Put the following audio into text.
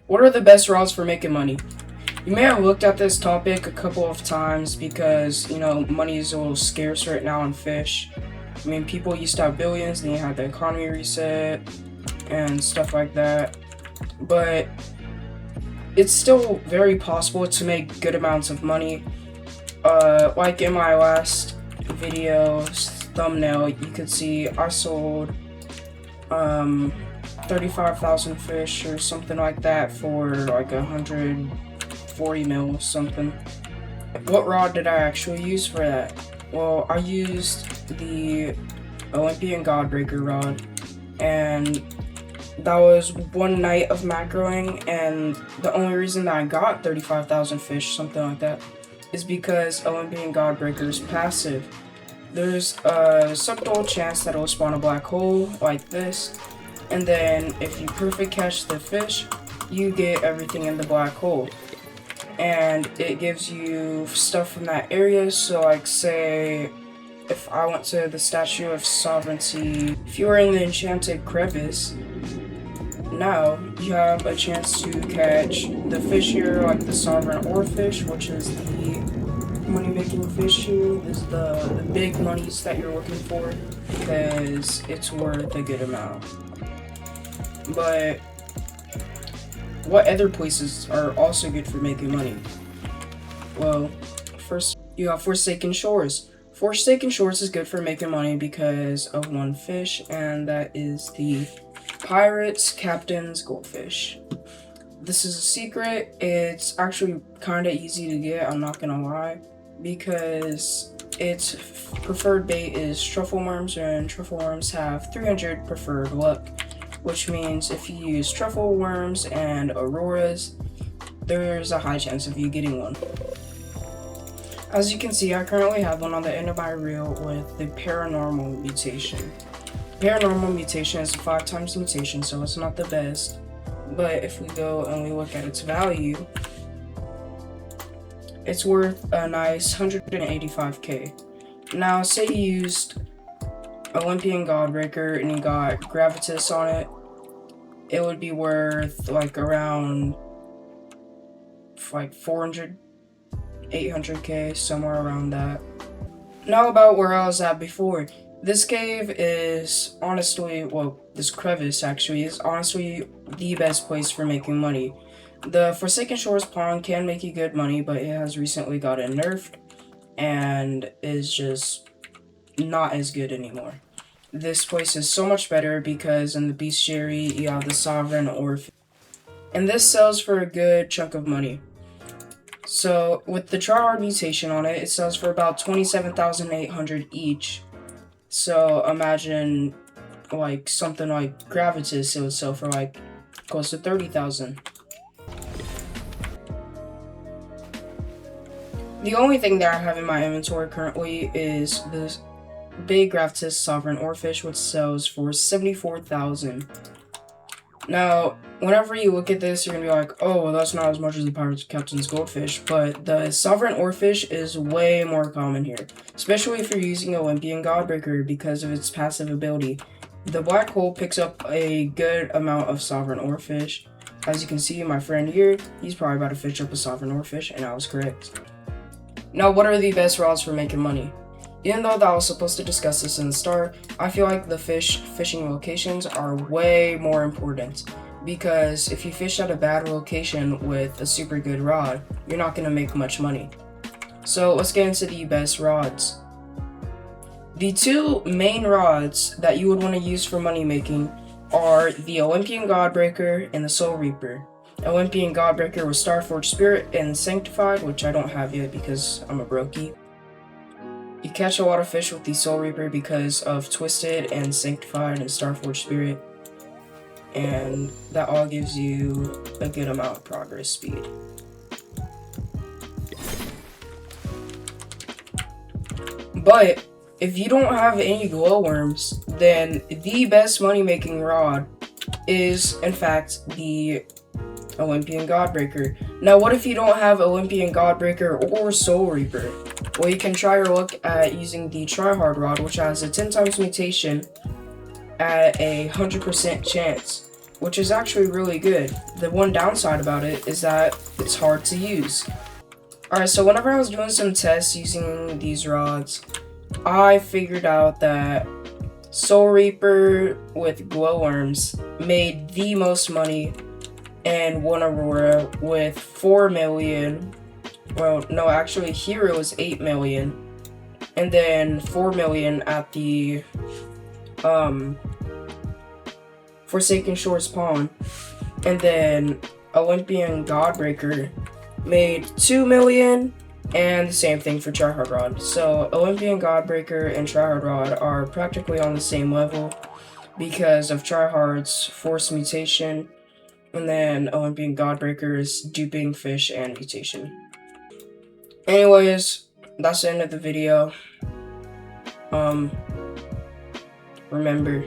What are the best routes for making money? You may have looked at this topic a couple of times because, money is a little scarce right now in Fish. I mean, people used to have billions, then you had the economy reset and stuff like that. But it's still very possible to make good amounts of money. Like in my last video's thumbnail, you could see I sold 35,000 fish or something like that for like 140 mil or something. What rod did I actually use for that? Well, I used the Olympian Godbreaker rod, and that was one night of macroing, and the only reason that I got 35,000 fish, something like that, is because Olympian Godbreaker is passive. There's a subtle chance that it'll spawn a black hole like this, and then if you perfect catch the fish, you get everything in the black hole. And it gives you stuff from that area. So like, say if I went to the Statue of Sovereignty, if you were in the enchanted crevice, now you have a chance to catch the fish here, like the sovereign oarfish, which is the money-making fish here. This is the big monies that you're looking for, because it's worth a good amount. But what other places are also good for making money? Well, first you have Forsaken Shores. Forsaken Shores is good for making money because of one fish, and that is the Pirates Captain's Goldfish. This is a secret. It's actually kind of easy to get, I'm not gonna lie, because its preferred bait is truffle worms, and truffle worms have 300 preferred luck, which means if you use truffle worms and auroras, there's a high chance of you getting one. As you can see, I currently have one on the end of my reel with the paranormal mutation. Paranormal mutation is a 5 times mutation, so it's not the best. But if we go and we look at its value, it's worth a nice 185k. Now, say you used Olympian Godbreaker and you got Gravitas on it, it would be worth like around like 400, 800k, somewhere around that. Now about where I was at before. This cave is honestly, well, this crevice actually is honestly the best place for making money. The Forsaken Shores pond can make you good money, but it has recently gotten nerfed and is just not as good anymore. This place is so much better because in the bestiary you have the Sovereign Orphan, and this sells for a good chunk of money. So with the tryhard mutation on it, it sells for about 27,800 each. So imagine like something like Gravitas, it would sell for like close to 30,000. The only thing that I have in my inventory currently is this big Gravitas Sovereign Oarfish, which sells for 74,000. Now, whenever you look at this, you're gonna be like, oh, well, that's not as much as the Pirates Captain's Goldfish, but the Sovereign Oarfish is way more common here, especially if you're using Olympian Godbreaker because of its passive ability. The black hole picks up a good amount of Sovereign Oarfish. As you can see, my friend here, he's probably about to fish up a Sovereign Oarfish, and I was correct. Now, what are the best routes for making money? Even though that I was supposed to discuss this in the start, I feel like the fishing locations are way more important, because if you fish at a bad location with a super good rod, you're not going to make much money. So let's get into the best rods. The two main rods that you would want to use for money making are the Olympian Godbreaker and the Soul Reaper. Olympian Godbreaker with Starforged Spirit and Sanctified, which I don't have yet because I'm a brokey. You catch a lot of fish with the Soul Reaper because of Twisted and Sanctified and Starforged Spirit, and that all gives you a good amount of progress speed. But if you don't have any glowworms, then the best money making rod is in fact the Olympian Godbreaker. Now, what if you don't have Olympian Godbreaker or Soul Reaper? Well, you can try your luck at using the tryhard rod, which has a 10 times mutation at a 100% chance. which is actually really good. The one downside about it is that it's hard to use. Alright, so whenever I was doing some tests using these rods, I figured out that Soul Reaper with glowworms made the most money, and one Aurora with 4 million. Well, no, actually, Hero is 8 million, and then 4 million at the Forsaken Shores Pawn, and then Olympian Godbreaker made 2 million, and the same thing for Tryhard Rod. So Olympian Godbreaker and Tryhard Rod are practically on the same level because of Tryhard's Force Mutation, and then Olympian Godbreaker's Duping Fish and Mutation. Anyways, that's the end of the video. Remember,